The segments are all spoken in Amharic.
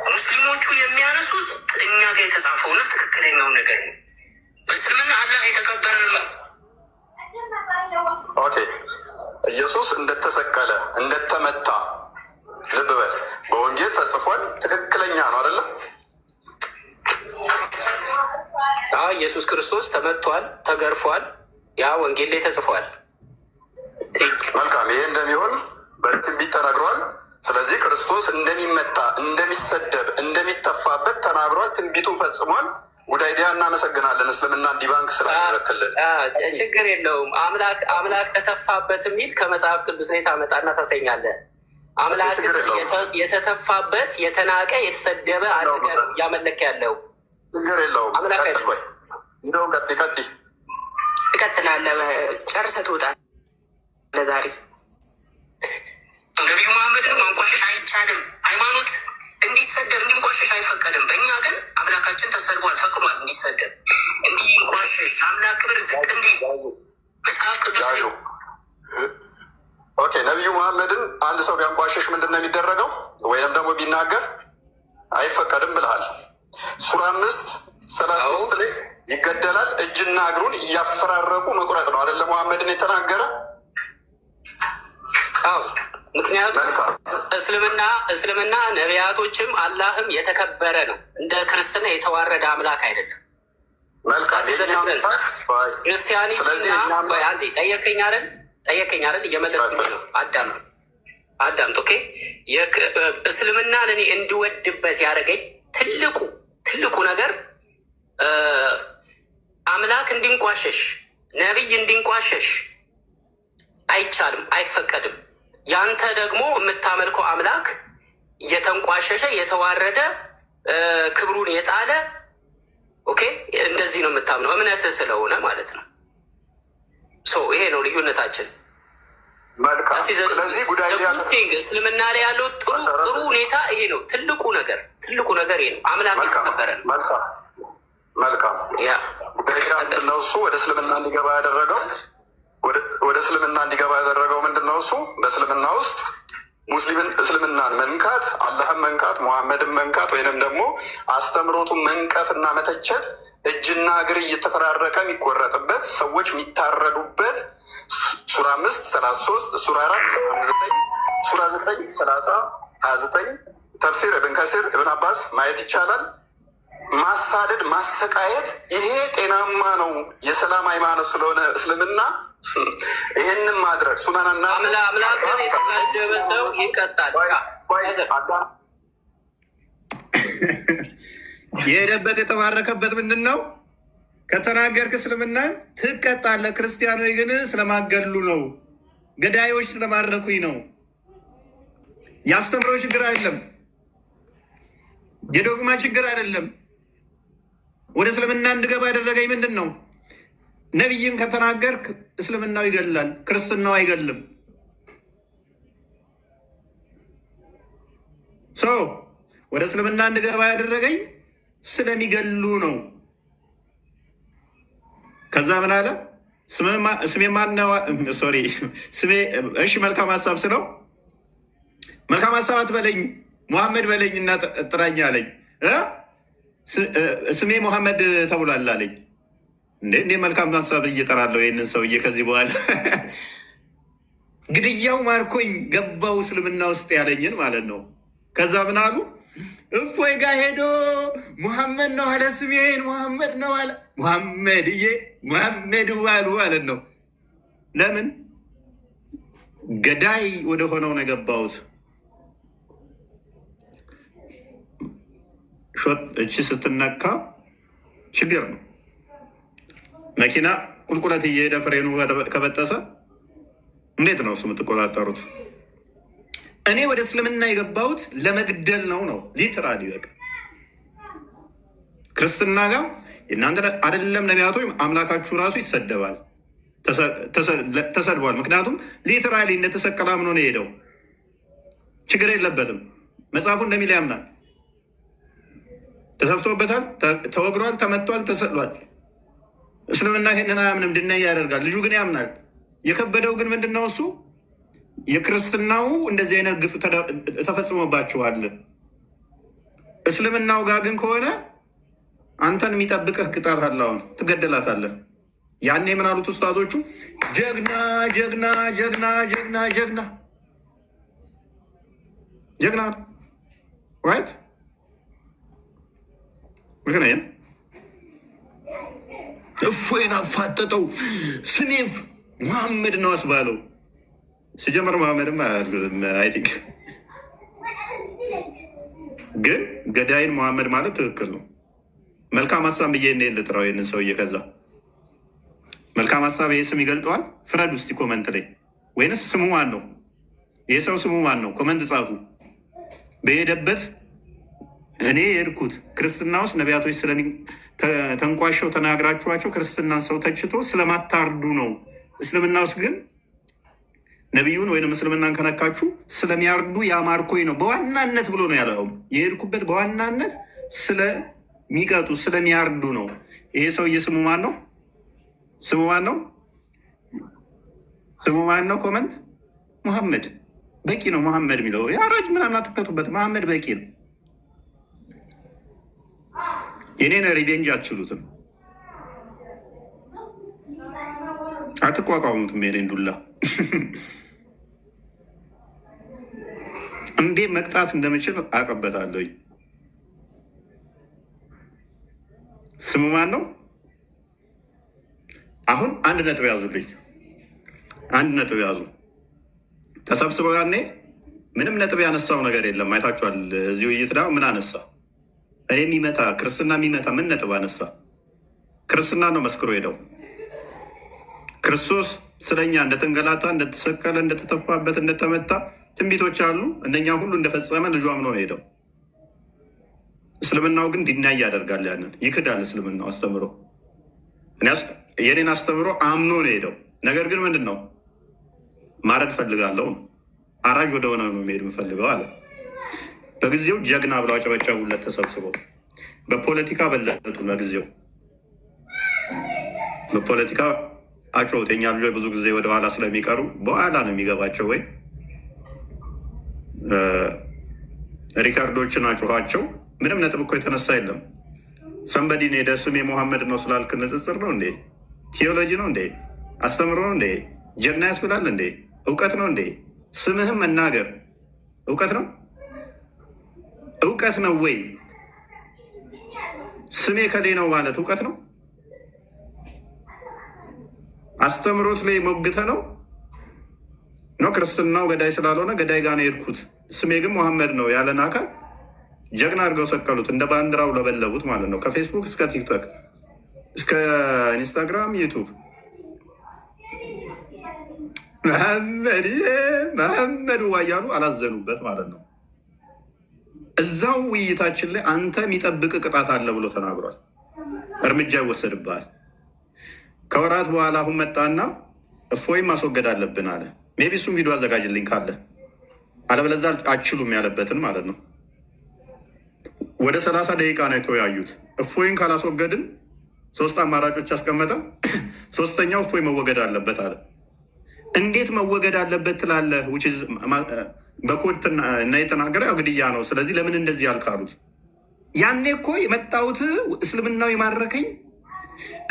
ሙስሊሞቹ የሚያነሱት እኛ ጋር የተጻፈውና ትክክለኛውን ነገር ነው። በእስልምና አላህ የተከበረ ነው። ኦኬ ኢየሱስ እንደተሰቀለ እንደተመታ ልብ በል በወንጌል ተጽፏል። ትክክለኛ ነው አይደለም? ኢየሱስ ክርስቶስ ተመቷል፣ ተገርፏል። ያ ወንጌል ላይ ተጽፏል። መልካም። ይሄ እንደሚሆን በትንቢት ተናግሯል። ስለዚህ ክርስቶስ እንደሚመታ፣ እንደሚሰደብ፣ እንደሚተፋበት ተናግሯል። ትንቢቱን ፈጽሟል። ጉዳይ ዲያ እናመሰግናለን። እስልምና ዲባንክ ስላደረክልን ችግር የለውም። አምላክ ተተፋበት የሚል ከመጽሐፍ ቅዱስ ላይ ታመጣና ታሰኛለህ። አምላክ የተተፋበት የተናቀ የተሰደበ አድርገህ እያመለክ ያለው ችግር የለውም። ሂደውን ቀጥ ትቀጥላለህ። ጨርሰህ ትወጣለህ። ለዛሬ ነቢዩ መሐመድን ማንቋሸሽ አይቻልም። ሃይማኖት እንዲሰደብ እንዲንቋሸሽ አይፈቀድም። በእኛ ግን አምላካችን ተሰድቧል፣ ፈቅዷል። እንዲሰደብ እንዲንቋሸሽ ለአምላክ ክብር ዝቅ እንዲል መጽሐፍ ቅዱስ ላይ ኦኬ። ነቢዩ መሐመድን አንድ ሰው ቢያንቋሸሽ ምንድን ነው የሚደረገው? ወይም ደግሞ ቢናገር አይፈቀድም ብልሃል። ሱራ 5:33 ላይ ይገደላል። እጅና እግሩን እያፈራረቁ መቁረጥ ነው አይደለ? መሐመድን የተናገረ ምክንያቱም እስልምና ነቢያቶችም አላህም የተከበረ ነው። እንደ ክርስትና የተዋረደ አምላክ አይደለም። ክርስቲያኒቲና አንዴ ጠየቀኝ አይደል? እየመለስኩኝ ነው። አዳምጥ። ኦኬ። እስልምናን እኔ እንድወድበት ያደረገኝ ትልቁ ነገር አምላክ እንዲንቋሸሽ፣ ነቢይ እንዲንቋሸሽ አይቻልም፣ አይፈቀድም። ያንተ ደግሞ የምታመልከው አምላክ እየተንቋሸሸ የተዋረደ ክብሩን የጣለ ኦኬ፣ እንደዚህ ነው የምታምነው፣ እምነትህ ስለሆነ ማለት ነው። ይሄ ነው ልዩነታችን። እስልምና ላይ ያለው ጥሩ ሁኔታ ይሄ ነው። ትልቁ ነገር ይሄ ነው። አምላክ የተከበረ ነው። መልካም። ምንድነው እሱ ወደ እስልምና እንዲገባ ያደረገው? ወደ እስልምና እንዲገባ ያደረገው ምንድን ነው? እሱ በእስልምና ውስጥ እስልምናን መንካት፣ አላህን መንካት፣ ሙሐመድን መንካት ወይንም ደግሞ አስተምሮቱን መንቀፍ እና መተቸት እጅና እግር እየተፈራረቀ የሚቆረጥበት፣ ሰዎች የሚታረዱበት ሱራ 5:33 ሱራ 4:89 ሱራ 9:30-29 ተፍሲር እብን ከሲር እብን አባስ ማየት ይቻላል። ማሳደድ፣ ማሰቃየት ይሄ ጤናማ ነው። የሰላም ሃይማኖት ስለሆነ እስልምና ይህንን ማድረግ ሱናናና አምላክን የተሳደበ ሰው ይቀጣል። የሄደበት የተባረከበት ምንድን ነው? ከተናገርክ እስልምናን ትቀጣለህ። ክርስቲያኖች ግን ስለማገሉ ነው፣ ገዳዮች ስለማረኩኝ ነው። የአስተምሮ ችግር አይደለም፣ የዶግማ ችግር አይደለም። ወደ እስልምና እንድገባ ያደረገኝ ምንድን ነው? ነቢይን ከተናገርክ እስልምናው ይገላል፣ ክርስትናው አይገልም። ወደ እስልምና እንድገባ ያደረገኝ ስለሚገሉ ነው። ከዛ ምን አለ? ስሜ ማነው? ሶሪ ስሜ እሺ፣ መልካም ሀሳብ ስለው መልካም ሀሳብ አትበለኝ ሙሐመድ በለኝ እና ጥራኝ አለኝ። ስሜ ሙሐመድ ተብሏል አለኝ። እንዴ መልካም ሀሳብ እየጠራለሁ ይህንን ሰውዬ ከዚህ በኋላ ግድያው ማርኮኝ ገባው እስልምና ውስጥ ያለኝን ማለት ነው። ከዛ ምን አሉ? እፎይ ጋ ሄዶ ሙሐመድ ነው አለ፣ ስሜን ሙሐመድ ነው አለ። ሙሐመድ ዋሉ ማለት ነው። ለምን ገዳይ ወደ ሆነው ነው የገባሁት። እቺ ስትነካ ችግር ነው። መኪና ቁልቁለት እየሄደ ፍሬኑ ከበጠሰ እንዴት ነው እሱ የምትቆጣጠሩት? እኔ ወደ እስልምና የገባሁት ለመግደል ነው ሊትራሊ በቃ ክርስትና ጋር እናንተ አይደለም ነቢያቶች፣ አምላካችሁ ራሱ ይሰደባል፣ ተሰድቧል። ምክንያቱም ሊትራሊ እንደተሰቀለ አምኖ ነው የሄደው። ችግር የለበትም። መጽሐፉ እንደሚል ያምናል። ተሰፍቶበታል፣ ተወግሯል፣ ተመቷል፣ ተሰቅሏል። እስልምና ይሄንን አያምንም፣ ድና ያደርጋል። ልጁ ግን ያምናል። የከበደው ግን ምንድን ነው? እሱ የክርስትናው እንደዚህ አይነት ግፍ ተፈጽሞባችኋል። እስልምናው ጋር ግን ከሆነ አንተን የሚጠብቅህ ቅጣት አለ። አሁን ትገደላታለህ። ያኔ ምን አሉት ኡስታዞቹ? ጀግና ጀግና ጀግና ጀግና ጀግና ጀግና ራይት። ምክንያት እፎይን አፋጠጠው። ስሜ መሐመድ ነው አስባለው። ሲጀመር መሐመድም አይ ቲንክ ግን ገዳይን መሐመድ ማለት ትክክል ነው። መልካም ሀሳብ ብዬ እኔ ልጥራው ይህንን ሰውዬ። ከዛ መልካም ሀሳብ ይሄ ስም ይገልጠዋል? ፍረድ ውስጥ ኮመንት ላይ። ወይንስ ስሙ ማን ነው? ይህ ሰው ስሙ ማን ነው? ኮመንት ጻፉ። በሄደበት እኔ የሄድኩት ክርስትና ውስጥ ነቢያቶች ተንቋሸው ተናግራችኋቸው ክርስትናን ሰው ተችቶ ስለማታርዱ ነው። እስልምና ውስጥ ግን ነቢዩን ወይም እስልምናን ከነካችሁ ስለሚያርዱ ያማርኮኝ ነው በዋናነት ብሎ ነው ያለው። የሄድኩበት በዋናነት ስለሚቀጡ ስለሚያርዱ ነው። ይሄ ሰውዬ ስሙ ማን ነው? ስሙ ማን ነው? ስሙ ማን ነው? ኮመንት መሐመድ በቂ ነው። መሐመድ የሚለው የአራጅ ምናምን አትከቱበት። መሐመድ በቂ ነው። የኔን ሪቬንጅ አትችሉትም፣ አትቋቋሙትም። የኔን ዱላ እንዴ መቅጣት እንደምችል አቀበታለሁ። ስሙ ማን ነው? አሁን አንድ ነጥብ ያዙልኝ። አንድ ነጥብ ያዙ። ተሰብስበው ያኔ ምንም ነጥብ ያነሳው ነገር የለም። አይታችኋል። እዚህ ውይይት ዳ ምን አነሳ? እኔ የሚመታ ክርስትና የሚመታ ምን ነጥብ አነሳ? ክርስትና ነው መስክሮ ሄደው ክርስቶስ ስለኛ እንደተንገላታ፣ እንደተሰቀለ፣ እንደተተፋበት፣ እንደተመታ ትንቢቶች አሉ። እነኛ ሁሉ እንደፈጸመ ልጁ አምኖ ነው ሄደው። እስልምናው ግን ዲናይ ያደርጋል። ያንን ይክዳል። እስልምናው አስተምሮ የኔን አስተምሮ አምኖ ነው ሄደው። ነገር ግን ምንድን ነው ማረድ ፈልጋለሁ፣ አራጅ ወደ ሆነ ነው መሄድ የምፈልገው አለ። በጊዜው ጀግና ብለው አጨበጨቡለት ተሰብስበው። በፖለቲካ በለጡ። በጊዜው በፖለቲካ አጮት። የኛ ልጆች ብዙ ጊዜ ወደኋላ ስለሚቀሩ በኋላ ነው የሚገባቸው። ወይ ሪካርዶችን አጮኋቸው። ምንም ነጥብ እኮ የተነሳ የለም። ሰንበዲን ሄደ ስሜ መሐመድ ነው ስላልክ ንጽጽር ነው እንዴ? ቴዎሎጂ ነው እንዴ? አስተምሮ ነው እንዴ? ጀግና ያስብላል እንዴ? እውቀት ነው እንዴ? ስምህም መናገር እውቀት ነው? እውቀት ነው ወይ? ስሜ ከሌ ነው ማለት እውቀት ነው? አስተምሮት ላይ ሞግተ ነው ነው ክርስትናው ገዳይ ስላልሆነ ገዳይ ጋር ነው የሄድኩት። ስሜ ግን መሐመድ ነው ያለን አካል ጀግና አድርገው ሰቀሉት። እንደ ባንዲራው ለበለቡት ማለት ነው። ከፌስቡክ እስከ ቲክቶክ እስከ ኢንስታግራም፣ ዩቱብ መሐመድ ዋያሉ አላዘኑበት ማለት ነው። እዛው ውይይታችን ላይ አንተ የሚጠብቅ ቅጣት አለ ብሎ ተናግሯል። እርምጃ ይወሰድብሃል። ከወራት በኋላ አሁን መጣና እፎይም ማስወገድ አለብን አለ። ሜቢ እሱም ቪዲዮ አዘጋጅልኝ ካለ፣ አለበለዛ አችሉም ያለበትን ማለት ነው። ወደ 30 ደቂቃ ነው የተወያዩት። እፎይን ካላስወገድን 3 አማራጮች ያስቀመጠ። 3ኛው እፎይ መወገድ አለበት አለ። እንዴት መወገድ አለበት ትላለህ? በኮድ እና የተናገረ ያው ግድያ ነው። ስለዚህ ለምን እንደዚህ ያልካሉት? ያኔ እኮ የመጣሁት እስልምናው የማረከኝ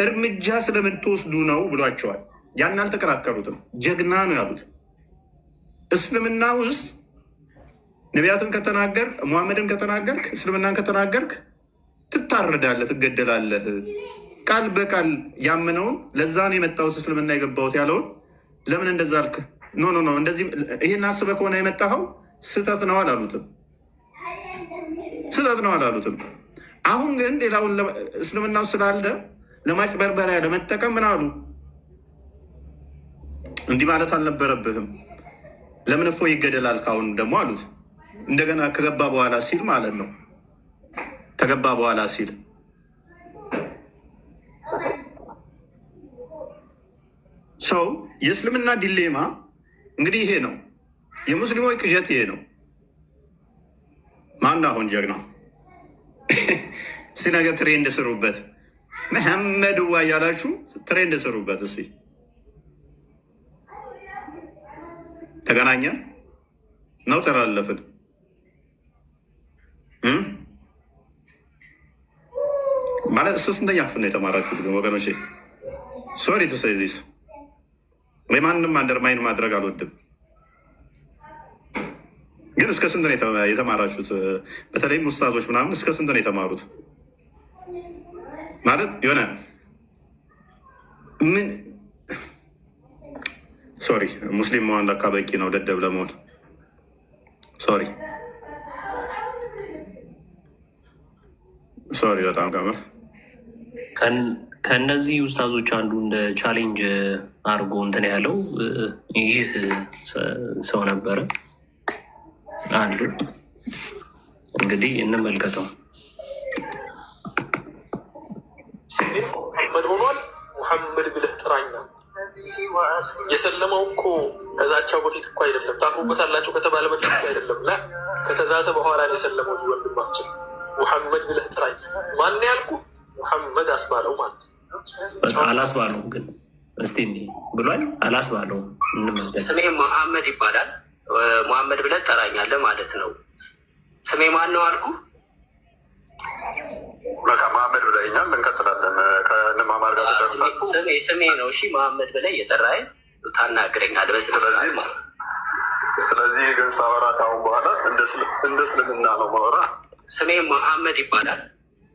እርምጃ ስለምትወስዱ ነው ብሏቸዋል። ያን አልተከራከሩትም። ጀግና ነው ያሉት። እስልምና ውስጥ ነቢያትን ከተናገርክ፣ ሙሐመድን ከተናገርክ፣ እስልምናን ከተናገርክ ትታረዳለህ፣ ትገደላለህ። ቃል በቃል ያመነውን ለዛ ነው የመጣሁት እስልምና የገባሁት ያለውን ለምን እንደዛ አልክ? ኖ እንደዚህ ይህን አስበህ ከሆነ የመጣኸው ስህተት ነው አላሉትም። ስህተት ነው አላሉትም። አሁን ግን ሌላውን እስልምናው ስላለ ለማጭበርበሪያ ለመጠቀም ምን አሉ? እንዲህ ማለት አልነበረብህም። ለምን እፎይ ይገደላል ካሁን ደግሞ አሉት። እንደገና ከገባ በኋላ ሲል ማለት ነው። ተገባ በኋላ ሲል ሰው የእስልምና ዲሌማ እንግዲህ ይሄ ነው። የሙስሊሞች ቅዠት ይሄ ነው። ማን አሁን ጀግናው? እስኪ ነገ ትሬንድ ስሩበት። መሐመድ ዋ እያላችሁ ትሬንድ ስሩበት። እስኪ ተገናኘን ነው ተላለፍን? ማለት ስንተኛ ክፍል ነው የተማራችሁት ግን ወገኖቼ? ሶሪ ቱ ሴይ ዚስ። ማንንም አንደርማይን ማድረግ አልወድም፣ ግን እስከ ስንት ነው የተማራችሁት? በተለይም ኡስታዞች ምናምን እስከ ስንት ነው የተማሩት? ማለት የሆነ ምን ሶሪ ሙስሊም መሆን ለካ በቂ ነው ደደብ ለመሆን። ሶሪ በጣም ቀምር። ከእነዚህ ኡስታዞች አንዱ እንደ ቻሌንጅ አድርጎ እንትን ያለው ይህ ሰው ነበረ። አንዱ እንግዲህ እንመልከተው። ሙሐመድ ሆኗል። ሙሐመድ ብለህ ጥራኛ። የሰለመው እኮ ከዛቻው በፊት እኮ አይደለም፣ ታፍሩበታላቸው ከተባለ በፊት እኮ አይደለም። ና ከተዛተ በኋላ ነው የሰለመው። ወንድማችን ሙሐመድ ብለህ ጥራኝ። ማን ያልኩ? ሙሐመድ አስባለው ማለት አላስባለው ግን እስቲ እንዲህ ብሏል። አላስባለው ስሜ መሐመድ ይባላል። ሙሐመድ ብለህ ጠራኛለህ ማለት ነው። ስሜ ማን ነው አልኩ? መሐመድ ብለኛል። እንቀጥላለን። ከንማማር ጋር ተጨርሳችሁ ስሜ ነው። እሺ መሐመድ ብለህ እየጠራኸኝ ታናግረኛለህ በስልክ ማለት። ስለዚህ ግን ሳወራ ካሁን በኋላ እንደ እስልምና ነው ማወራ። ስሜ መሐመድ ይባላል።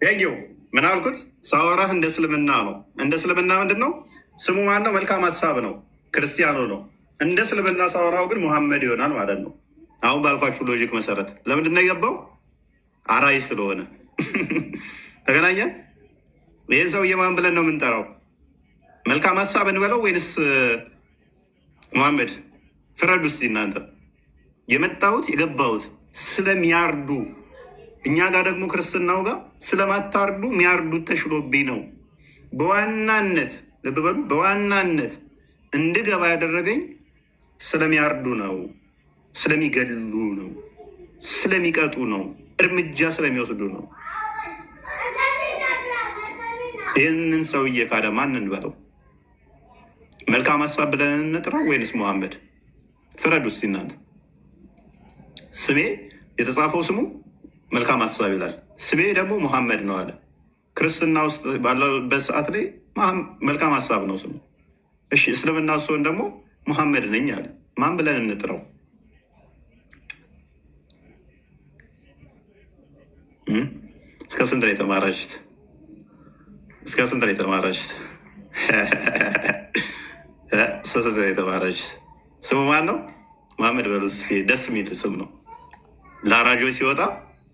ያየው ምን አልኩት? ሳወራህ እንደ እስልምና ነው። እንደ እስልምና ምንድን ነው ስሙ? ማን ነው? መልካም ሀሳብ ነው፣ ክርስቲያኑ ነው። እንደ እስልምና ሳወራው ግን ሙሐመድ ይሆናል ማለት ነው። አሁን ባልኳችሁ ሎጂክ መሰረት ለምንድን ነው የገባው? አራይ ስለሆነ ተገናኘን። ይህን ሰውዬ ማን ብለን ነው የምንጠራው? መልካም ሀሳብ እንበለው ወይንስ ሙሐመድ? ፍረዱ እስኪ እናንተ። የመጣሁት የገባሁት ስለሚያርዱ፣ እኛ ጋር ደግሞ ክርስትናው ጋር ስለማታርዱ የሚያርዱት ተሽሎብኝ ነው። በዋናነት ልብ በሉ፣ በዋናነት እንድገባ ያደረገኝ ስለሚያርዱ ነው፣ ስለሚገሉ ነው፣ ስለሚቀጡ ነው፣ እርምጃ ስለሚወስዱ ነው። ይህንን ሰውዬ ካደ ማን እንበለው? መልካም ሀሳብ ብለን እንጥራው ወይንስ ሙሐመድ? ፍረዱ እስኪ እናንተ። ስሜ የተጻፈው ስሙ መልካም ሀሳብ ይላል፣ ስሜ ደግሞ ሙሐመድ ነው አለ። ክርስትና ውስጥ ባለበት ሰዓት ላይ መልካም ሀሳብ ነው ስሙ። እሺ እስልምና ሲሆን ደግሞ ሙሐመድ ነኝ አለ። ማን ብለን እንጥረው? እስከ ስንት ነው የተማራችሁት? እስከ ስንት ነው የተማራችሁት? ስንት ነው የተማራችሁት? ስሙ ማን ነው? ሙሐመድ በሉ። ደስ የሚል ስም ነው። ለአራጆች ሲወጣ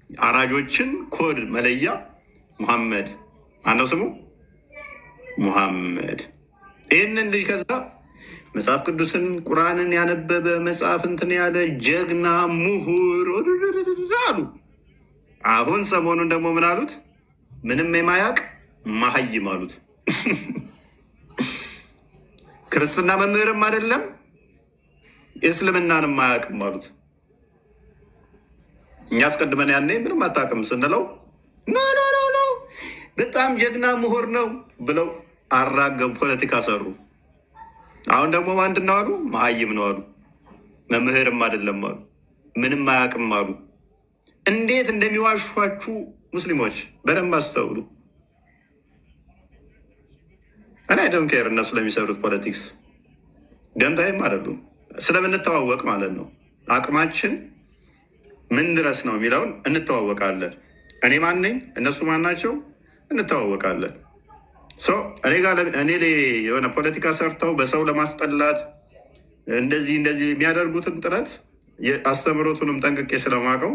አራጆችን ኮድ መለያ ሙሐመድ። ማነው ስሙ? ሙሐመድ። ይህንን ልጅ ከዛ መጽሐፍ ቅዱስን ቁርአንን ያነበበ መጽሐፍ እንትን ያለ ጀግና ምሁር አሉ። አሁን ሰሞኑን ደግሞ ምን አሉት? ምንም የማያውቅ መሀይም አሉት። ክርስትና መምህርም አይደለም የእስልምናንም አያውቅም አሉት። እኛ አስቀድመን ያኔ ምንም አታውቅም ስንለው ኖ በጣም ጀግና ምሁር ነው ብለው አራገቡ፣ ፖለቲካ ሰሩ። አሁን ደግሞ ምንድን ነው አሉ? መሀይም ነው አሉ። መምህርም አይደለም አሉ። ምንም አያውቅም አሉ። እንዴት እንደሚዋሿችሁ ሙስሊሞች በደንብ አስተውሉ። እኔ አይደም ኬር እነሱ ለሚሰሩት ፖለቲክስ ደንታይም አይደሉም። ስለምንተዋወቅ ማለት ነው። አቅማችን ምን ድረስ ነው የሚለውን እንተዋወቃለን። እኔ ማን ነኝ? እነሱ ማን ናቸው? እንተዋወቃለን። እኔ የሆነ ፖለቲካ ሰርተው በሰው ለማስጠላት እንደዚህ የሚያደርጉትን ጥረት አስተምሮቱንም ጠንቅቄ ስለማውቀው፣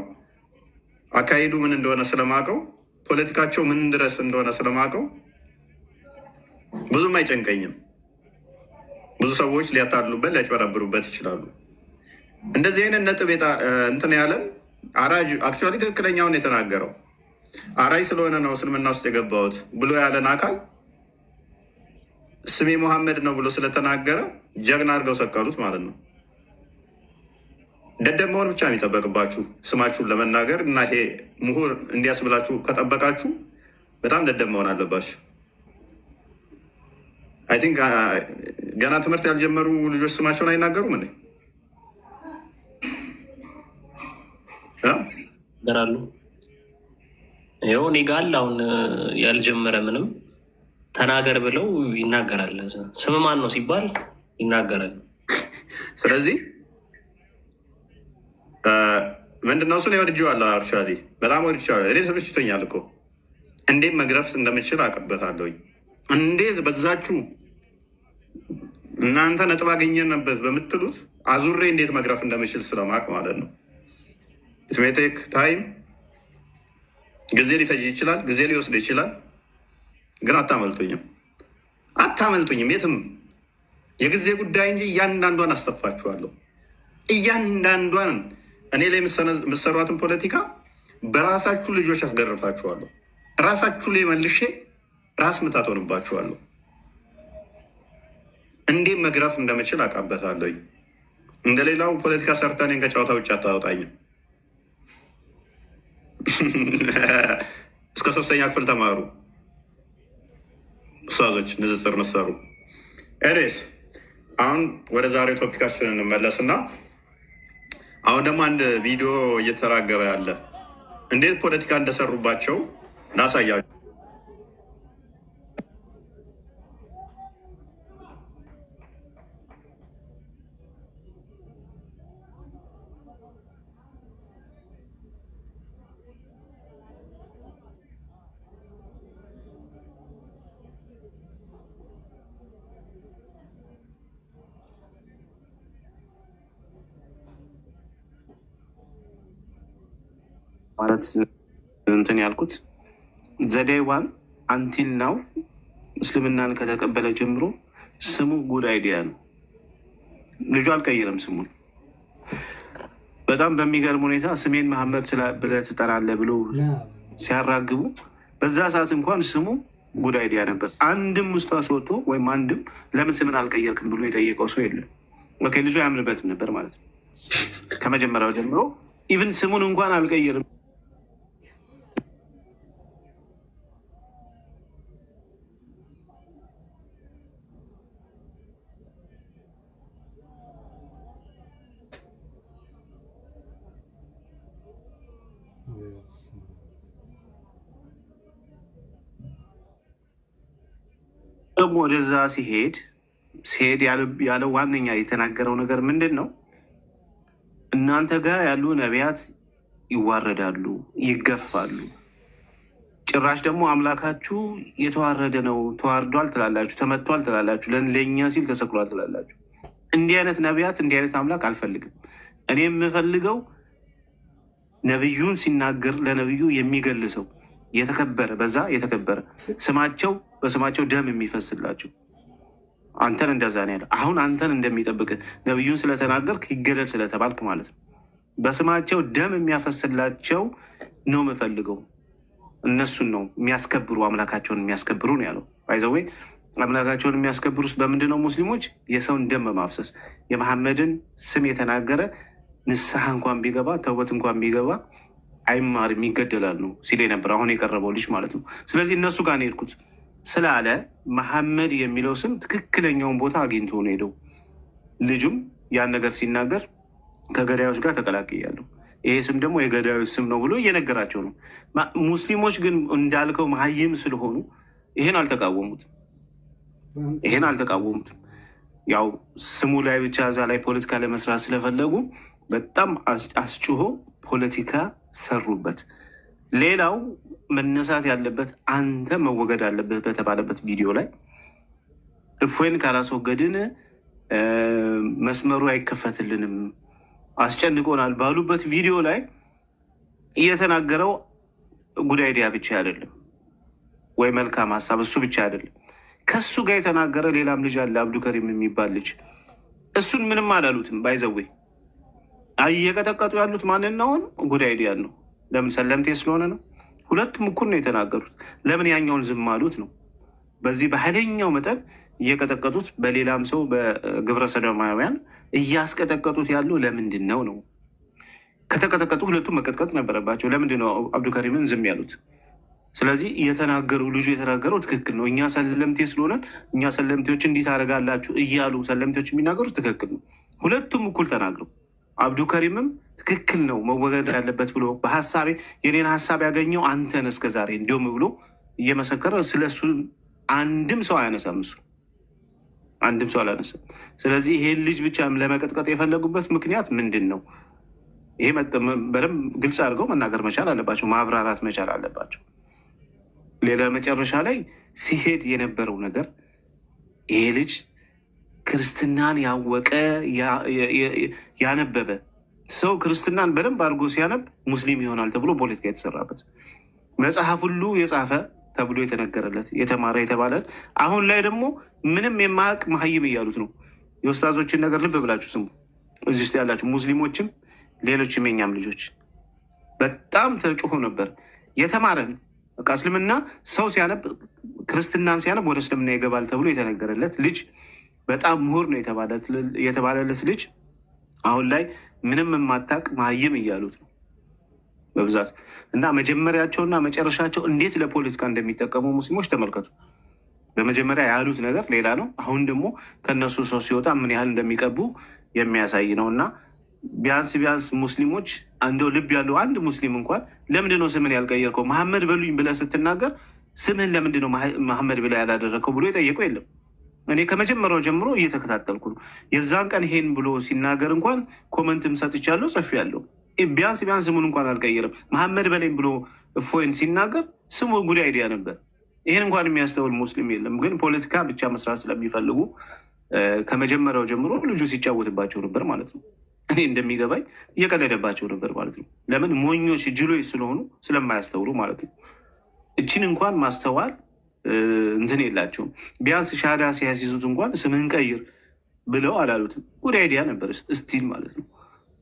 አካሄዱ ምን እንደሆነ ስለማውቀው፣ ፖለቲካቸው ምን ድረስ እንደሆነ ስለማውቀው ብዙም አይጨንቀኝም። ብዙ ሰዎች ሊያታሉበት ሊያጭበረብሩበት ይችላሉ። እንደዚህ አይነት ነጥብ እንትን ያለን አራጅ አክቹዋሊ ትክክለኛውን የተናገረው አራጅ ስለሆነ ነው እስልምና ውስጥ የገባሁት ብሎ ያለን አካል ስሜ ሙሐመድ ነው ብሎ ስለተናገረ ጀግና አድርገው ሰቀሉት ማለት ነው። ደደብ መሆን ብቻ የሚጠበቅባችሁ ስማችሁን ለመናገር እና ይሄ ምሁር እንዲያስብላችሁ ከጠበቃችሁ በጣም ደደብ መሆን አለባችሁ። አይ ቲንክ ገና ትምህርት ያልጀመሩ ልጆች ስማቸውን አይናገሩም እንዴ? ይናገራሉ። ይኸው እኔ ጋ አለ አሁን ያልጀመረ ምንም ተናገር ብለው ይናገራል። ስም ማን ነው ሲባል ይናገራል። ስለዚህ ምንድነው እሱን ወድጄዋለሁ። አክቹዋሊ በጣም ወድጄዋለሁ። እኔ ተመችቶኛል እኮ እንዴት መግረፍ እንደምችል አውቅበታለሁኝ። እንዴት በዛችሁ እናንተ ነጥብ አገኘንበት በምትሉት አዙሬ እንዴት መግረፍ እንደምችል ስለማቅ ማለት ነው። ኢትሜቴክ ታይም ጊዜ ሊፈጅ ይችላል፣ ጊዜ ሊወስድ ይችላል። ግን አታመልጡኝም የትም። የጊዜ ጉዳይ እንጂ እያንዳንዷን አስተፋችኋለሁ። እያንዳንዷን እኔ ላይ የምሰሯትን ፖለቲካ በራሳችሁ ልጆች አስገርፋችኋለሁ። ራሳችሁ ላይ መልሼ ራስ ምታት ሆንባችኋለሁ። እንዴት መግረፍ እንደምችል አውቃበታለሁ። እንደሌላው ፖለቲካ ሰርተኔን ከጨዋታ ውጭ አታወጣኝም። እስከ 3ኛ ክፍል ተማሩ ኡስታዞች፣ ንጽጽር መሰሩ። ኤሬስ አሁን ወደ ዛሬው ቶፒካችን እንመለስና አሁን ደግሞ አንድ ቪዲዮ እየተራገበ ያለ እንዴት ፖለቲካ እንደሰሩባቸው ላሳያችሁ። ማለት እንትን ያልኩት ዘዴዋን አንቲል ናው እስልምናን ከተቀበለ ጀምሮ ስሙ ጉድ አይዲያ ነው። ልጁ አልቀይርም ስሙን። በጣም በሚገርም ሁኔታ ስሜን መሐመድ ብለህ ትጠራለህ ብሎ ሲያራግቡ በዛ ሰዓት እንኳን ስሙ ጉድ አይዲያ ነበር። አንድም ውስጥ አስወጥቶ ወይም አንድም ለምን ስምን አልቀየርክም ብሎ የጠየቀው ሰው የለም። ኦኬ ልጁ አያምንበትም ነበር ማለት ነው። ከመጀመሪያው ጀምሮ ኢቭን ስሙን እንኳን አልቀየርም። ደግሞ ወደዛ ሲሄድ ያለው ዋነኛ የተናገረው ነገር ምንድን ነው? እናንተ ጋር ያሉ ነቢያት ይዋረዳሉ፣ ይገፋሉ። ጭራሽ ደግሞ አምላካችሁ የተዋረደ ነው፣ ተዋርዷል ትላላችሁ፣ ተመቷል ትላላችሁ፣ ለእኛ ሲል ተሰቅሏል ትላላችሁ። እንዲህ አይነት ነቢያት፣ እንዲህ አይነት አምላክ አልፈልግም። እኔ የምፈልገው ነቢዩን ሲናገር ለነቢዩ የሚገልሰው የተከበረ በዛ የተከበረ ስማቸው በስማቸው ደም የሚፈስላቸው አንተን እንደዛ ነው ያለው። አሁን አንተን እንደሚጠብቅ ነቢዩን ስለተናገርክ ይገደል ስለተባልክ ማለት ነው። በስማቸው ደም የሚያፈስላቸው ነው የምፈልገው። እነሱን ነው የሚያስከብሩ፣ አምላካቸውን የሚያስከብሩ ነው ያለው። ባይዘዌ አምላካቸውን የሚያስከብሩ ውስጥ በምንድን ነው? ሙስሊሞች የሰውን ደም በማፍሰስ የመሐመድን ስም የተናገረ ንስሐ እንኳን ቢገባ ተውበት እንኳን ቢገባ አይማርም ይገደላል ነው ሲል ነበር አሁን የቀረበው ልጅ ማለት ነው። ስለዚህ እነሱ ጋር ነው የሄድኩት ስላለ መሐመድ የሚለው ስም ትክክለኛውን ቦታ አግኝቶ ነው ሄደው። ልጁም ያን ነገር ሲናገር ከገዳዮች ጋር ተቀላቅያለሁ፣ ይሄ ስም ደግሞ የገዳዮች ስም ነው ብሎ እየነገራቸው ነው። ሙስሊሞች ግን እንዳልከው መሀይም ስለሆኑ ይሄን አልተቃወሙትም። ያው ስሙ ላይ ብቻ እዛ ላይ ፖለቲካ ለመስራት ስለፈለጉ በጣም አስጭሆ ፖለቲካ ሰሩበት። ሌላው መነሳት ያለበት አንተ መወገድ አለበት በተባለበት ቪዲዮ ላይ እፎይን ካላስወገድን መስመሩ አይከፈትልንም አስጨንቆናል ባሉበት ቪዲዮ ላይ እየተናገረው ጉድ አይዲያ ብቻ አይደለም ወይ መልካም ሀሳብ እሱ ብቻ አይደለም። ከሱ ጋር የተናገረ ሌላም ልጅ አለ፣ አብዱከሪም የሚባል ልጅ። እሱን ምንም አላሉትም። ባይዘዌ እየቀጠቀጡ ያሉት ማንን ነው? ጉድ አይዲያ ነው። ለምን? ሰለምቴ ስለሆነ ነው። ሁለቱም እኩል ነው የተናገሩት። ለምን ያኛውን ዝም አሉት ነው? በዚህ በኃይለኛው መጠን እየቀጠቀጡት፣ በሌላም ሰው በግብረ ሰዶማውያን እያስቀጠቀጡት ያለው ለምንድን ነው ነው? ከተቀጠቀጡ ሁለቱም መቀጥቀጥ ነበረባቸው። ለምንድን ነው አብዱከሪምን ዝም ያሉት? ስለዚህ ልጁ የተናገረው ትክክል ነው። እኛ ሰለምቴ ስለሆነን እኛ ሰለምቴዎች እንዲህ ታደርጋላችሁ እያሉ ሰለምቴዎች የሚናገሩት ትክክል ነው። ሁለቱም እኩል ተናግረው አብዱከሪምም ትክክል ነው መወገድ ያለበት ብሎ በሀሳቤ የኔን ሀሳብ ያገኘው አንተን እስከዛሬ እንዲሁም ብሎ እየመሰከረ ስለሱ አንድም ሰው አያነሳም። እሱ አንድም ሰው አላነሳም። ስለዚህ ይሄን ልጅ ብቻ ለመቀጥቀጥ የፈለጉበት ምክንያት ምንድን ነው? ይሄ በደንብ ግልጽ አድርገው መናገር መቻል አለባቸው፣ ማብራራት መቻል አለባቸው። ሌላ መጨረሻ ላይ ሲሄድ የነበረው ነገር ይሄ ልጅ ክርስትናን ያወቀ ያነበበ ሰው ክርስትናን በደንብ አድርጎ ሲያነብ ሙስሊም ይሆናል ተብሎ ፖለቲካ የተሰራበት መጽሐፍ ሁሉ የጻፈ ተብሎ የተነገረለት የተማረ የተባለ አሁን ላይ ደግሞ ምንም የማያውቅ መሀይም እያሉት ነው። የኡስታዞችን ነገር ልብ ብላችሁ ስሙ። እዚህ ውስጥ ያላችሁ ሙስሊሞችም ሌሎችም የኛም ልጆች በጣም ተጮሆ ነበር። የተማረ ነው በቃ እስልምና ሰው ሲያነብ ክርስትናን ሲያነብ ወደ እስልምና ይገባል ተብሎ የተነገረለት ልጅ በጣም ምሁር ነው የተባለለት ልጅ አሁን ላይ ምንም የማታውቅ መሀይም እያሉት ነው በብዛት እና መጀመሪያቸውና መጨረሻቸው እንዴት ለፖለቲካ እንደሚጠቀሙ ሙስሊሞች ተመልከቱ። በመጀመሪያ ያሉት ነገር ሌላ ነው። አሁን ደግሞ ከነሱ ሰው ሲወጣ ምን ያህል እንደሚቀቡ የሚያሳይ ነው። እና ቢያንስ ሙስሊሞች እንደው ልብ ያለው አንድ ሙስሊም እንኳን ለምንድን ነው ስምን ያልቀየርከው መሐመድ በሉኝ ብለህ ስትናገር ስምህን ለምንድን ነው መሐመድ ብለህ ያላደረግከው ብሎ የጠየቀው የለም። እኔ ከመጀመሪያው ጀምሮ እየተከታተልኩ ነው። የዛን ቀን ይሄን ብሎ ሲናገር እንኳን ኮመንትም ሰጥቻለሁ፣ ጽፌያለሁ። ቢያንስ ስሙን እንኳን አልቀየርም። መሐመድ በላይም ብሎ እፎይን ሲናገር ስሙ ጉድ አይዲያ ነበር። ይህን እንኳን የሚያስተውል ሙስሊም የለም። ግን ፖለቲካ ብቻ መስራት ስለሚፈልጉ ከመጀመሪያው ጀምሮ ልጁ ሲጫወትባቸው ነበር ማለት ነው። እኔ እንደሚገባኝ እየቀለደባቸው ነበር ማለት ነው። ለምን? ሞኞች ጅሎች ስለሆኑ ስለማያስተውሉ ማለት ነው። እችን እንኳን ማስተዋል እንትን የላቸውም። ቢያንስ ሻዳ ሲያስይዙት እንኳን ስምህን ቀይር ብለው አላሉትም። ጉድ አይዲያ ነበር ስቲል ማለት ነው።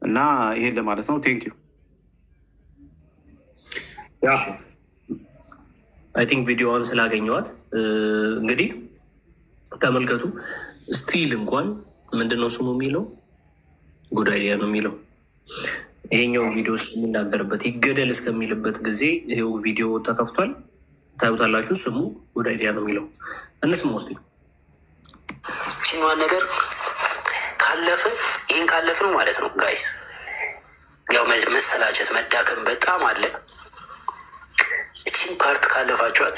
እና ይሄን ለማለት ነው። ቴንክ ዩ። አይ ቲንክ ቪዲዮዋን ስላገኘዋት እንግዲህ ተመልከቱ። ስቲል እንኳን ምንድነው ስሙ የሚለው ጉድ አይዲያ ነው የሚለው። ይሄኛው ቪዲዮ እስከሚናገርበት ይገደል እስከሚልበት ጊዜ ይሄው ቪዲዮ ተከፍቷል። ታዩታላችሁ። ስሙ ጉድ አይዲያ ነው የሚለው። እንስማ ውስጥ ችኛዋን ነገር ካለፍን ይህን ካለፍን ማለት ነው ጋይስ፣ ያው መሰላቸት መዳከም በጣም አለ። እቺን ፓርት ካለፋችኋት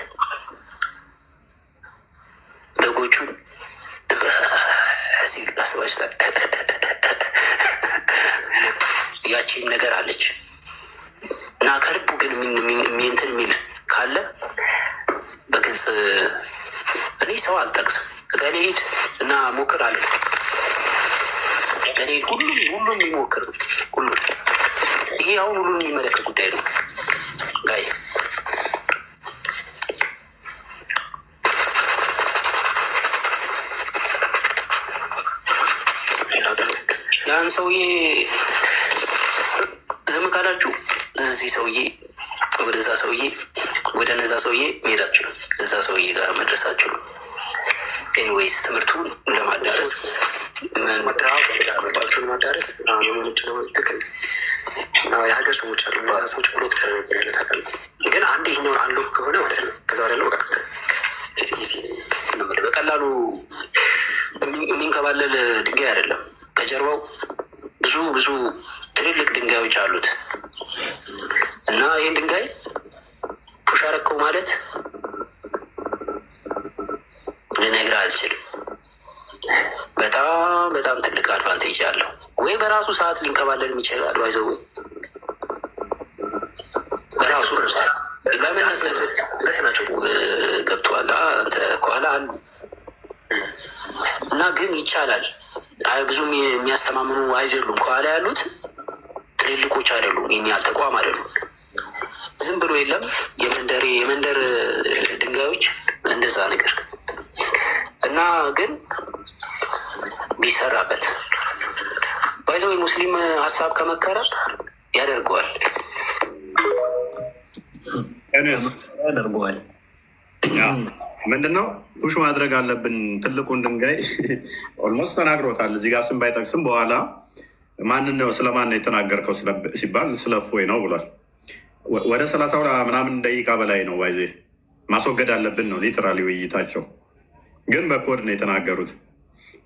በጎቹን ሲሉ አስባችታል። ያቺን ነገር አለች እና ከልቡ ግን እንትን የሚል ካለ በግልጽ እኔ ሰው አልጠቅስም። እገሌ ሂድ እና ሞክር አለ። እገሌ ሁሉም የሚሞክር ሁሉ ይሄ አሁን ሁሉን የሚመለከት ጉዳይ ነው ጋይስ። ያን ሰውዬ ዝም ካላችሁ እዚህ ሰውዬ ወደዛ ሰውዬ ወደ ነዛ ሰውዬ መሄዳችሁ እዛ ሰውዬ ጋር መድረሳችሁ ነው። ኤኒዌይስ ትምህርቱን ለማዳረስ ማዳረስ የምንችለው ትክክል የሀገር ሰዎች አሉ። እነዛ ሰዎች ብሎክ ተደረገ ያለ ታውቃል። ግን አንድ ይህኛውን አንዱ ከሆነ ማለት ነው ከዛ ወደ ያለው በቃ በቀላሉ የሚንከባለል ድንጋይ አይደለም። ከጀርባው ብዙ ትልልቅ ድንጋዮች አሉት እና ይህን ድንጋይ ፑሽ አረከው ማለት ልነግርህ አልችልም። በጣም ትልቅ አድቫንቴጅ አለው። ወይ በራሱ ሰዓት ሊንከባለል የሚችላል ባይዘው በራሱ ሰዓት ለምን ናቸው ገብተዋል አንተ ከኋላ አሉ እና ግን ይቻላል። ብዙም የሚያስተማምኑ አይደሉም። ከኋላ ያሉት ትልልቆች አይደሉም። ይህን ያህል ተቋም አይደሉም። ዝም ብሎ የለም የመንደር ድንጋዮች እንደዛ ነገር እና ግን ቢሰራበት ባይዘው ሙስሊም ሀሳብ ከመከረ ያደርገዋል። ምንድነው ፑሽ ማድረግ አለብን። ትልቁን ድንጋይ ኦልሞስት ተናግሮታል። እዚህ ጋር ስም ባይጠቅስም በኋላ ማንን ነው ስለማን ነው የተናገርከው ሲባል ስለ እፎይ ነው ብሏል። ወደ 30 ምናምን ደቂቃ በላይ ነው ባይዜ ማስወገድ አለብን ነው ሊትራሊ ውይይታቸው። ግን በኮድ ነው የተናገሩት።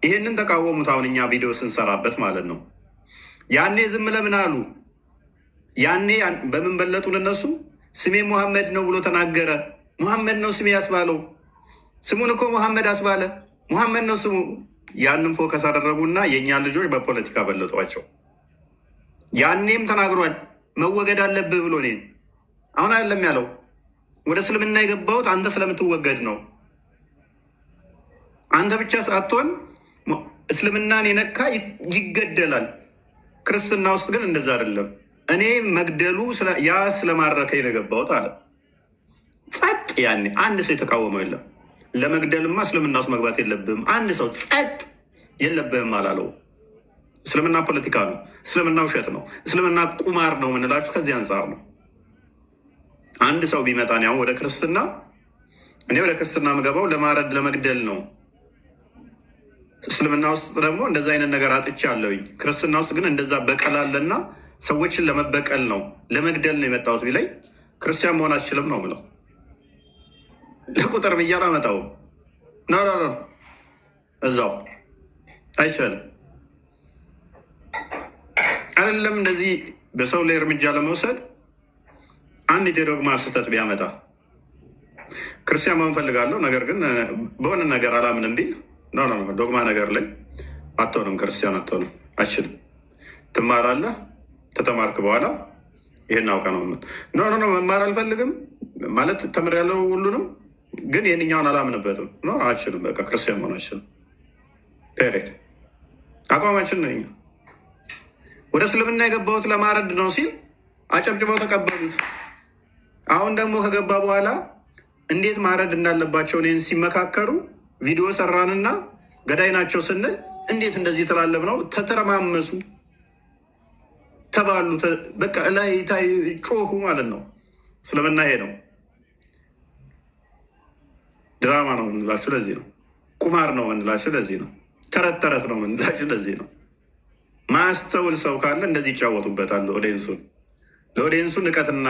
ይሄንን ተቃወሙት። አሁን እኛ ቪዲዮ ስንሰራበት ማለት ነው ያኔ ዝም ለምን አሉ? ያኔ በምን በለጡን እነሱ? ስሜ ሙሐመድ ነው ብሎ ተናገረ። ሙሐመድ ነው ስሜ ያስባለው። ስሙን እኮ ሙሐመድ አስባለ። ሙሐመድ ነው ስሙ። ያንን ፎከስ አደረጉና የእኛን ልጆች በፖለቲካ በለጧቸው። ያኔም ተናግሯል መወገድ አለብህ ብሎ እኔን አሁን አይደለም ያለው። ወደ እስልምና የገባሁት አንተ ስለምትወገድ ነው። አንተ ብቻ ሳትሆን እስልምናን የነካ ይገደላል። ክርስትና ውስጥ ግን እንደዛ አይደለም። እኔ መግደሉ ያ ስለማረከኝ ነው የገባሁት አለ። ጸጥ። ያኔ አንድ ሰው የተቃወመው የለም። ለመግደልማ እስልምና ውስጥ መግባት የለብህም አንድ ሰው ጸጥ የለብህም አላለው። እስልምና ፖለቲካ ነው። እስልምና ውሸት ነው። እስልምና ቁማር ነው የምንላችሁ ከዚህ አንጻር ነው። አንድ ሰው ቢመጣ ያው ወደ ክርስትና እኔ ወደ ክርስትና የምገባው ለማረድ ለመግደል ነው። እስልምና ውስጥ ደግሞ እንደዛ አይነት ነገር አጥቼ አለውኝ። ክርስትና ውስጥ ግን እንደዛ በቀል አለና ሰዎችን ለመበቀል ነው ለመግደል ነው የመጣሁት ቢለኝ ክርስቲያን መሆን አትችልም ነው ምለው። ለቁጥር ብዬ አላመጣውም። ኖ እዛው አይቻልም። አይደለም እንደዚህ በሰው ላይ እርምጃ ለመውሰድ አንድ የዶግማ ስህተት ቢያመጣ ክርስቲያን መሆን ፈልጋለሁ ነገር ግን በሆነ ነገር አላምንም ቢል ኖ ዶግማ ነገር ላይ አትሆንም፣ ክርስቲያን አትሆንም፣ አችልም። ትማራለህ። ከተማርክ በኋላ ይሄን አውቀ ነው ኖ መማር አልፈልግም ማለት ተምሬያለሁ ሁሉንም ግን ይህንኛውን አላምንበትም ኖ አችልም። በቃ ክርስቲያን መሆን አችልም። ፔሬድ አቋማችን ነው። ወደ እስልምና የገባሁት ለማረድ ነው ሲል አጨብጭበው ተቀበሉት። አሁን ደግሞ ከገባ በኋላ እንዴት ማረድ እንዳለባቸው እኔን ሲመካከሩ ቪዲዮ ሰራንና ገዳይ ናቸው ስንል እንዴት እንደዚህ ትላለህ ነው ተተረማመሱ ተባሉ። በቃ ላይ ታይ ጮሁ ማለት ነው። እስልምና ይሄ ነው። ድራማ ነው ምንላችሁ ለዚህ ነው። ቁማር ነው ምንላችሁ ለዚህ ነው። ተረት ተረት ነው ምንላችሁ ለዚህ ነው። ማስተውል ሰው ካለ እንደዚህ ይጫወቱበታል። ለኦዲየንሱ ንቀትና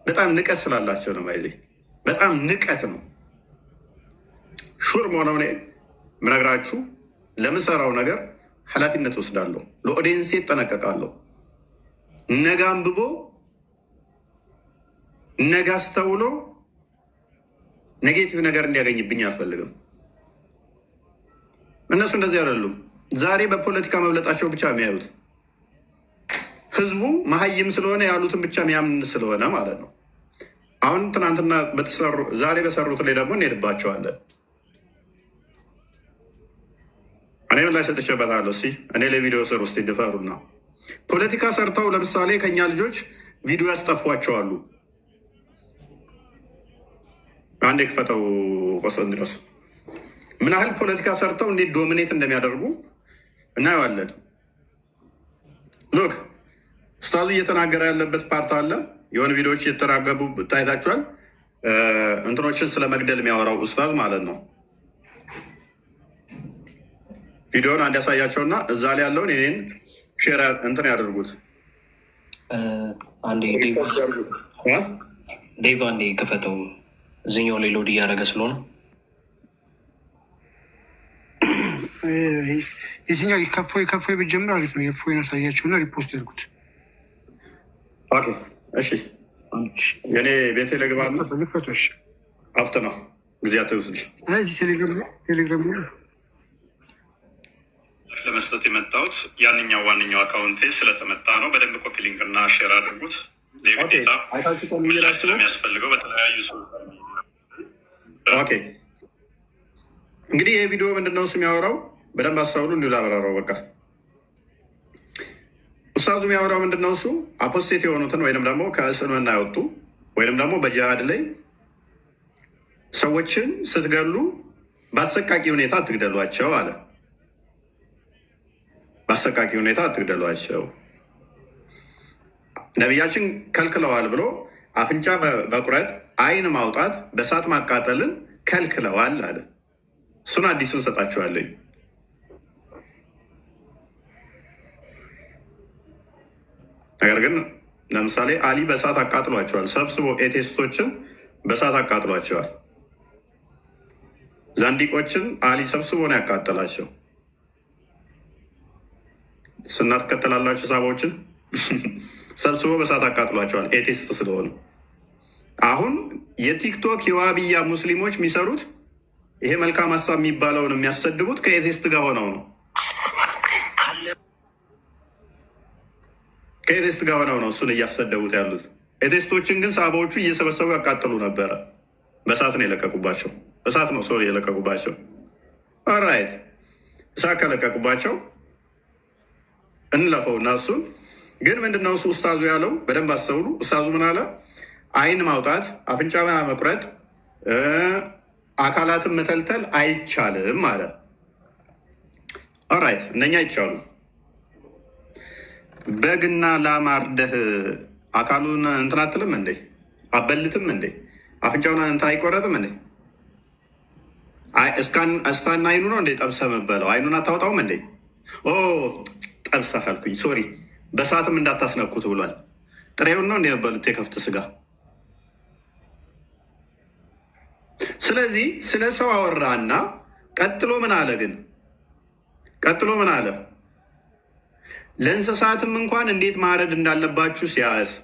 በጣም ንቀት ስላላቸው ነው። ባይዜ በጣም ንቀት ነው። ሹር መሆነው እኔ ምነግራችሁ ለምሰራው ነገር ኃላፊነት ወስዳለሁ። ለኦዲየንሴ እጠነቀቃለሁ። ነገ አንብቦ ነገ አስተውሎ ኔጌቲቭ ነገር እንዲያገኝብኝ አልፈልግም። እነሱ እንደዚህ አይደሉም። ዛሬ በፖለቲካ መብለጣቸው ብቻ የሚያዩት ህዝቡ መሀይም ስለሆነ ያሉትን ብቻ የሚያምን ስለሆነ ማለት ነው። አሁን ትናንትና ዛሬ በሰሩት ላይ ደግሞ እንሄድባቸዋለን። እኔ ምን ላይ ሰጥቼበታለሁ። እኔ ለቪዲዮ ስር ውስጥ ይድፈሩና ፖለቲካ ሰርተው ለምሳሌ ከኛ ልጆች ቪዲዮ ያስጠፏቸዋሉ። አንዴ ክፈተው ቆሰን ድረስ ምን ያህል ፖለቲካ ሰርተው እንዴት ዶሚኔት እንደሚያደርጉ እናየዋለን። ሎክ ኡስታዙ እየተናገረ ያለበት ፓርት አለ። የሆነ ቪዲዮዎች እየተራገቡ ታይታችኋል። እንትኖችን ስለ መግደል የሚያወራው ኡስታዝ ማለት ነው። ቪዲዮን አንድ ያሳያቸውና እዛ ላይ ያለውን እኔን ሼር እንትን ያደርጉት። ዴቭ አንዴ ክፈተው። እዚኛው ላይ ሎድ እያደረገ ስለሆነ የትኛው ከፎይ ብትጀምር አሪፍ ነው። የፎይን አሳያቸውና ሪፖስት ያድርጉት። እሺ የኔ ቤቴ ለግባና አፍት ነው ጊዜያት ውስድ ቴሌግራም ለመስጠት የመጣሁት ያንኛው ዋነኛው አካውንቴ ስለተመጣ ነው። በደንብ ኮፒ ሊንክ እና ሼር አድርጉት። ዴታ ስለሚያስፈልገው በተለያዩ እንግዲህ ይህ ቪዲዮ ምንድነው እሱ የሚያወራው በደንብ አስተውሉ። እንዲሁ ላብራራው። በቃ ኡስታዙ የሚያወራው ምንድነው እሱ አፖስቴት የሆኑትን ወይንም ደግሞ ከእስልምና ያወጡ ወይንም ደግሞ በጂሃድ ላይ ሰዎችን ስትገሉ በአሰቃቂ ሁኔታ አትግደሏቸው አለ። በአሰቃቂ ሁኔታ አትግደሏቸው ነቢያችን ከልክለዋል ብሎ አፍንጫ በቁረጥ አይን ማውጣት በእሳት ማቃጠልን ከልክለዋል አለ። እሱን አዲሱን ሰጣችኋለኝ። ነገር ግን ለምሳሌ አሊ በእሳት አቃጥሏቸዋል። ሰብስቦ ኤቴስቶችን በእሳት አቃጥሏቸዋል። ዘንዲቆችን አሊ ሰብስቦ ነው ያቃጠላቸው። ስና ትከተላላችሁ። ሳባዎችን ሰብስቦ በሳት አቃጥሏቸዋል ኤቴስት ስለሆኑ። አሁን የቲክቶክ የዋብያ ሙስሊሞች የሚሰሩት ይሄ መልካም ሀሳብ የሚባለውን የሚያሰድቡት ከኤቴስት ጋር ሆነው ነው። ከኤቴስት ጋር ሆነው ነው እሱን እያሰደቡት ያሉት። ኤቴስቶችን ግን ሳባዎቹ እየሰበሰቡ ያቃጥሉ ነበረ። በእሳት ነው የለቀቁባቸው። እሳት ነው ሶሪ የለቀቁባቸው። ኦራይት እሳት ከለቀቁባቸው እንለፈው እና እሱን ግን ምንድነው እሱ ኡስታዙ ያለው በደንብ አስተውሉ። ኡስታዙ ምን አለ? አይን ማውጣት፣ አፍንጫ መቁረጥ፣ አካላትን መተልተል አይቻልም አለ። ኦራይት እነኛ አይቻሉ። በግና ላም አርደህ አካሉን እንትን አትልም እንዴ? አበልትም እንዴ? አፍንጫውን እንትን አይቆረጥም እንዴ? እስካን አይኑ ነው እንዴ ጠብሰህ መበለው? አይኑን አታወጣውም እንዴ? ኦ ጠብሰህ አልኩኝ፣ ሶሪ። በሰዓትም እንዳታስነኩት ብሏል። ጥሬውን ነው እንደ መበሉት የከፍት ስጋ። ስለዚህ ስለ ሰው አወራና ቀጥሎ ምን አለ? ግን ቀጥሎ ምን አለ? ለእንስሳትም እንኳን እንዴት ማረድ እንዳለባችሁ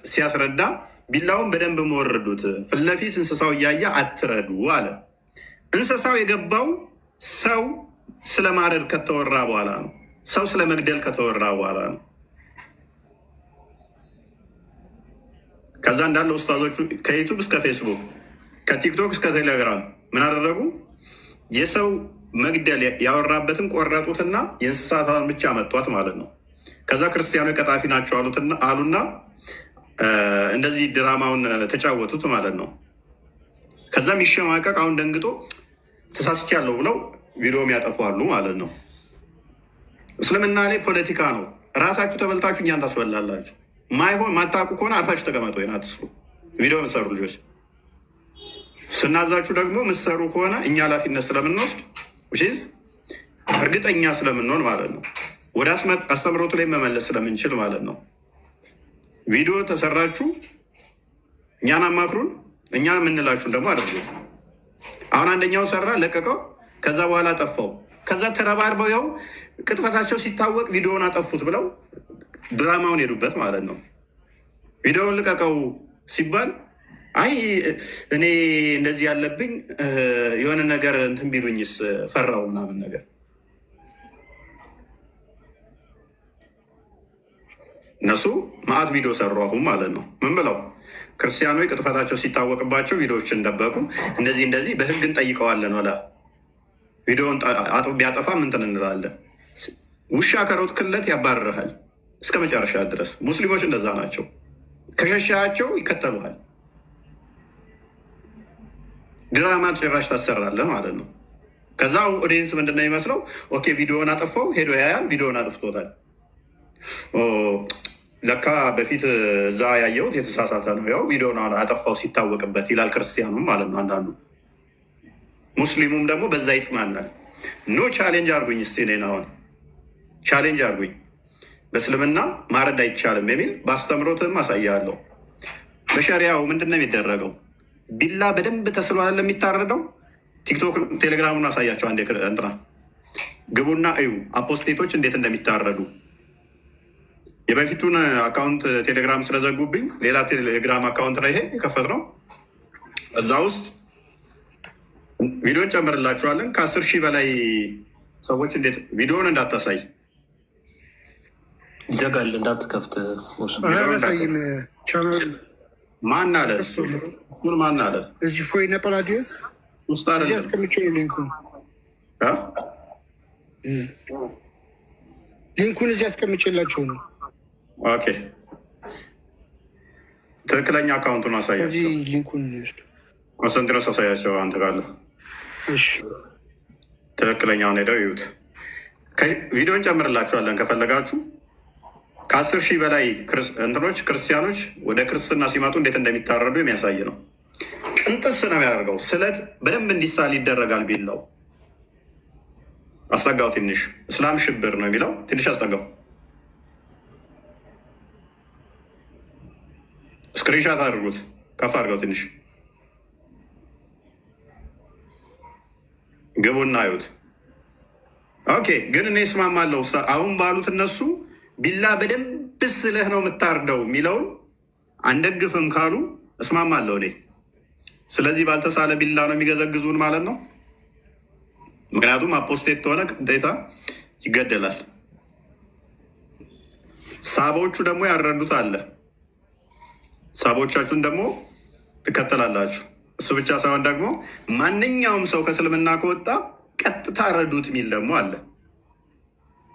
ሲያስረዳ ቢላውን በደንብ መወረዱት፣ ፊት ለፊት እንስሳው እያየ አትረዱ አለ። እንስሳው የገባው ሰው ስለ ማረድ ከተወራ በኋላ ነው። ሰው ስለ መግደል ከተወራ በኋላ ነው። ከዛ እንዳለ ኡስታዞቹ ከዩቱብ እስከ ፌስቡክ ከቲክቶክ እስከ ቴሌግራም ምን አደረጉ? የሰው መግደል ያወራበትን ቆረጡትና የእንስሳቷን ብቻ መጧት ማለት ነው። ከዛ ክርስቲያኖች ቀጣፊ ናቸው አሉና እንደዚህ ድራማውን ተጫወቱት ማለት ነው። ከዛ የሚሸማቀቅ አሁን ደንግጦ ተሳስቻለሁ ብለው ቪዲዮም ያጠፋሉ ማለት ነው። እስልምና ላይ ፖለቲካ ነው። ራሳችሁ ተበልታችሁ እኛን ታስበላላችሁ። ማይሆን ማታውቁ ከሆነ አርፋችሁ ተቀመጡ። ወይን አትስሩ። ቪዲዮ ምሰሩ ልጆች ስናዛችሁ ደግሞ ምሰሩ ከሆነ እኛ ኃላፊነት ስለምንወስድ እርግጠኛ ስለምንሆን ማለት ነው። ወደ አስተምሮቱ ላይ መመለስ ስለምንችል ማለት ነው። ቪዲዮ ተሰራችሁ እኛን አማክሩን፣ እኛ የምንላችሁን ደግሞ አድርጉት። አሁን አንደኛው ሰራ ለቀቀው፣ ከዛ በኋላ ጠፋው። ከዛ ተረባርበው ያው ቅጥፈታቸው ሲታወቅ ቪዲዮውን አጠፉት ብለው ድራማውን ሄዱበት ማለት ነው። ቪዲዮውን ልቀቀው ሲባል አይ እኔ እንደዚህ ያለብኝ የሆነ ነገር እንትን ቢሉኝስ ፈራው ምናምን ነገር። እነሱ ማአት ቪዲዮ ሰሩ አሁን ማለት ነው። ምን ብለው ክርስቲያኖች ቅጥፈታቸው ሲታወቅባቸው ቪዲዮዎችን ደበቁ። እንደዚህ በህግ እንጠይቀዋለን ወላ ቪዲዮውን ቢያጠፋ ምንትን እንላለን። ውሻ ከሮጥክለት ያባርርሃል እስከ መጨረሻ ድረስ። ሙስሊሞች እንደዛ ናቸው። ከሸሻቸው ይከተሉሃል። ድራማ ጭራሽ ታሰራለህ ማለት ነው። ከዛ ኦዲየንስ ምንድነው ይመስለው? ኦኬ ቪዲዮውን አጠፋው፣ ሄዶ ያያል፣ ቪዲዮውን አጥፍቶታል። ለካ በፊት እዛ ያየሁት የተሳሳተ ነው፣ ያው ቪዲዮውን አጠፋው ሲታወቅበት ይላል ክርስቲያኑም ማለት ነው። አንዳንዱ ሙስሊሙም ደግሞ በዛ ይጽናናል። ኖ ቻሌንጅ አርጉኝ እስቲ እኔን አሁን ቻሌንጅ አርጉኝ። በእስልምና ማረድ አይቻልም የሚል በአስተምሮትም አሳያለሁ። በሸሪያው ምንድን ነው የሚደረገው? ቢላ በደንብ ተስሎ አለ የሚታረደው። ቲክቶክ ቴሌግራሙን አሳያቸው አንዴ እንትና ግቡና እዩ አፖስቴቶች እንዴት እንደሚታረዱ። የበፊቱን አካውንት ቴሌግራም ስለዘጉብኝ ሌላ ቴሌግራም አካውንት ነው ይሄ የከፈትነው። እዛ ውስጥ ቪዲዮን ጨምርላችኋለን። ከ10 ሺህ በላይ ሰዎች እንዴት ቪዲዮን እንዳታሳይ ይዘጋል፣ እንዳትከፍት ማን አለ? ማን አለ? እዚህ ፎይ ነጳላዲዮስ እዚህ አስቀምጬው ሊንኩን እዚህ አስቀምጬላቸው ነው። ኦኬ ትክክለኛ አካውንቱን አሳያቸው። ሊንኩን ኮንሰንትረስ አሳያቸው። አንተ ጋለ ትክክለኛውን ሄደው ይዩት። ቪዲዮን ጨምርላችኋለን ከፈለጋችሁ። ከ10 ሺህ በላይ እንትኖች ክርስቲያኖች ወደ ክርስትና ሲመጡ እንዴት እንደሚታረዱ የሚያሳይ ነው። ቅንጥስ ነው የሚያደርገው። ስለት በደንብ እንዲሳል ይደረጋል። ቢላው አስጠጋው። ትንሽ እስላም ሽብር ነው የሚለው። ትንሽ አስጠጋው። ስክሪንሻት አድርጉት። ከፍ አድርገው። ትንሽ ግቡና አዩት። ኦኬ ግን እኔ እስማማለሁ አሁን ባሉት እነሱ ቢላ በደንብ ስለህ ነው የምታርደው የሚለውን አንደግፍም ካሉ እስማማለሁ እኔ። ስለዚህ ባልተሳለ ቢላ ነው የሚገዘግዙን ማለት ነው። ምክንያቱም አፖስቴት ከሆነ ግዴታ ይገደላል። ሳቦቹ ደግሞ ያረዱት አለ። ሳቦቻችሁን ደግሞ ትከተላላችሁ። እሱ ብቻ ሳይሆን ደግሞ ማንኛውም ሰው ከእስልምና ከወጣ ቀጥታ እረዱት የሚል ደግሞ አለ።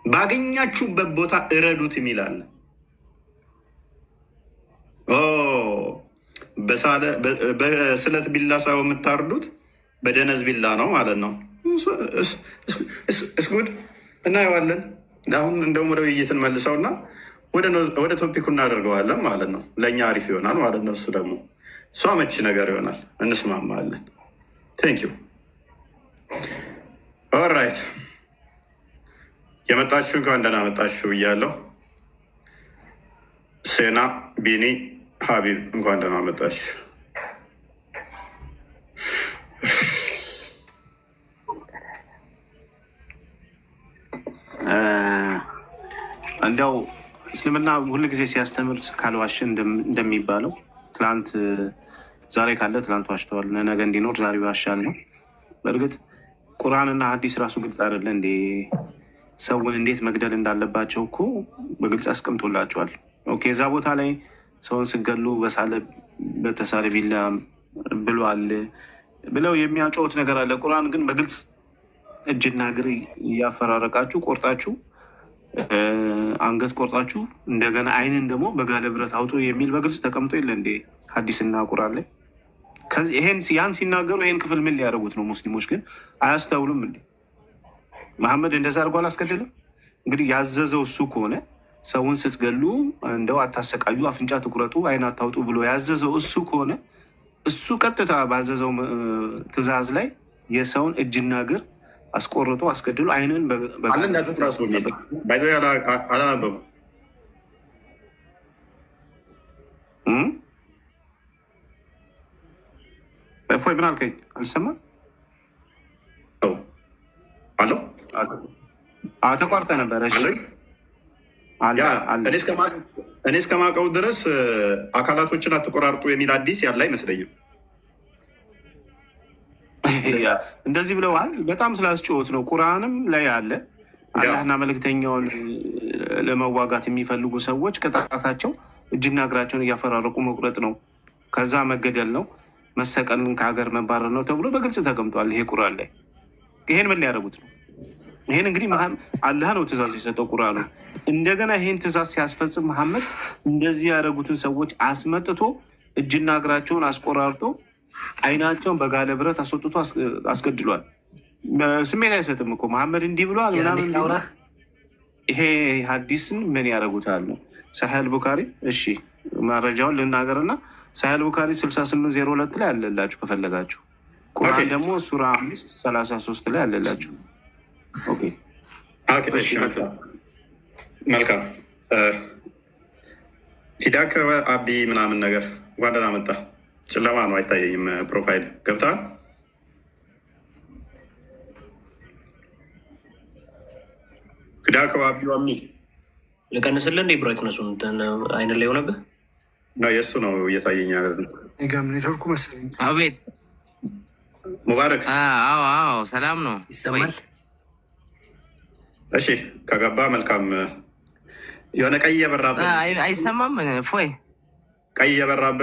ባገኛችሁበት ቦታ እረዱት የሚል አለ። በስለት ቢላ ሳይሆን የምታርዱት በደነዝ ቢላ ነው ማለት ነው። እስጉድ እናየዋለን። አሁን እንደውም ወደ ውይይትን መልሰውና ወደ ቶፒኩ እናደርገዋለን ማለት ነው። ለእኛ አሪፍ ይሆናል ማለት ነው። እሱ ደግሞ እሷ መቺ ነገር ይሆናል። እንስማማለን። ቴንኪዩ ኦልራይት። የመጣችሁ እንኳን ደህና መጣችሁ ብያለሁ። ሴና፣ ቢኒ፣ ሀቢብ እንኳን ደህና መጣችሁ። እንዲያው እስልምና ሁል ጊዜ ሲያስተምር ካልዋሽን እንደሚባለው ትላንት ዛሬ ካለ ትላንት ዋሽተዋል፣ ነገ እንዲኖር ዛሬ ዋሻል ነው። በእርግጥ ቁርአንና ሀዲስ ራሱ ግልጽ አይደለ እንዴ? ሰውን እንዴት መግደል እንዳለባቸው እኮ በግልጽ አስቀምጦላቸዋል። ኦኬ፣ እዛ ቦታ ላይ ሰውን ስገሉ በተሳለ ቢላ ብሏል ብለው የሚያጫወት ነገር አለ። ቁርአን ግን በግልጽ እጅና እግር እያፈራረቃችሁ ቆርጣችሁ አንገት ቆርጣችሁ እንደገና አይንን ደግሞ በጋለ ብረት አውጡ የሚል በግልጽ ተቀምጦ የለ እንዴ? ሀዲስና ቁርአን ላይ ያን ሲናገሩ ይህን ክፍል ምን ሊያደርጉት ነው? ሙስሊሞች ግን አያስተውሉም እንዴ? መሐመድ እንደዛ አድርጎ አላስገደለም። እንግዲህ ያዘዘው እሱ ከሆነ ሰውን ስትገሉ እንደው አታሰቃዩ፣ አፍንጫ ትቁረጡ፣ አይን አታውጡ ብሎ ያዘዘው እሱ ከሆነ እሱ ቀጥታ ባዘዘው ትዕዛዝ ላይ የሰውን እጅና እግር አስቆርጦ አስገድሎ አይንን አላነበቡ እፎይ ምን አልከኝ? አልሰማም አለው ተቋርጠ ነበረ። እኔ እስከማውቀው ድረስ አካላቶችን አትቆራርጡ የሚል አዲስ ያለ አይመስለኝም። እንደዚህ ብለዋል። በጣም ስላስጮት ነው። ቁርአንም ላይ አለ። አላህና መልእክተኛውን ለመዋጋት የሚፈልጉ ሰዎች ቅጣታቸው እጅና እግራቸውን እያፈራረቁ መቁረጥ ነው፣ ከዛ መገደል ነው፣ መሰቀልን ከሀገር መባረር ነው ተብሎ በግልጽ ተቀምጧል። ይሄ ቁርአን ላይ ይሄን ምን ሊያደርጉት ነው? ይሄን እንግዲህ አላህ ነው ትእዛዝ የሰጠው ቁርአኑ። እንደገና ይሄን ትእዛዝ ሲያስፈጽም መሐመድ እንደዚህ ያደረጉትን ሰዎች አስመጥቶ እጅና እግራቸውን አስቆራርጦ አይናቸውን በጋለ ብረት አስወጥቶ አስገድሏል። ስሜት አይሰጥም እኮ መሐመድ እንዲህ ብሏል ምናምን። ይሄ ሀዲስን ምን ያደርጉታል ነው። ሳሂህ ቡኻሪ እሺ መረጃውን ልናገርና ሳሂህ ቡኻሪ 6802 ላይ አለላችሁ ከፈለጋችሁ። ቁርአን ደግሞ ሱራ 5:33 ላይ አለላችሁ። መልካም ፊዳክ አቢ ምናምን ነገር እንኳን ደህና መጣ። ጨለማ ነው አይታየኝም። ፕሮፋይል ገብተሃል? ፊዳክ አቢ ዋሚ ልቀንስልህ እንዴ? ብራይትነሱን አይነት ላይ ሆነብህ ነው። የእሱ ነው እየታየኝ ያለ ኔትወርኩ መሰለኝ። አቤት ሙባረክ። አዎ ሰላም ነው ይሰማል። እሺ ከገባ መልካም። የሆነ ቀይ የበራብን አይሰማም? ፎይ ቀይ የበራብን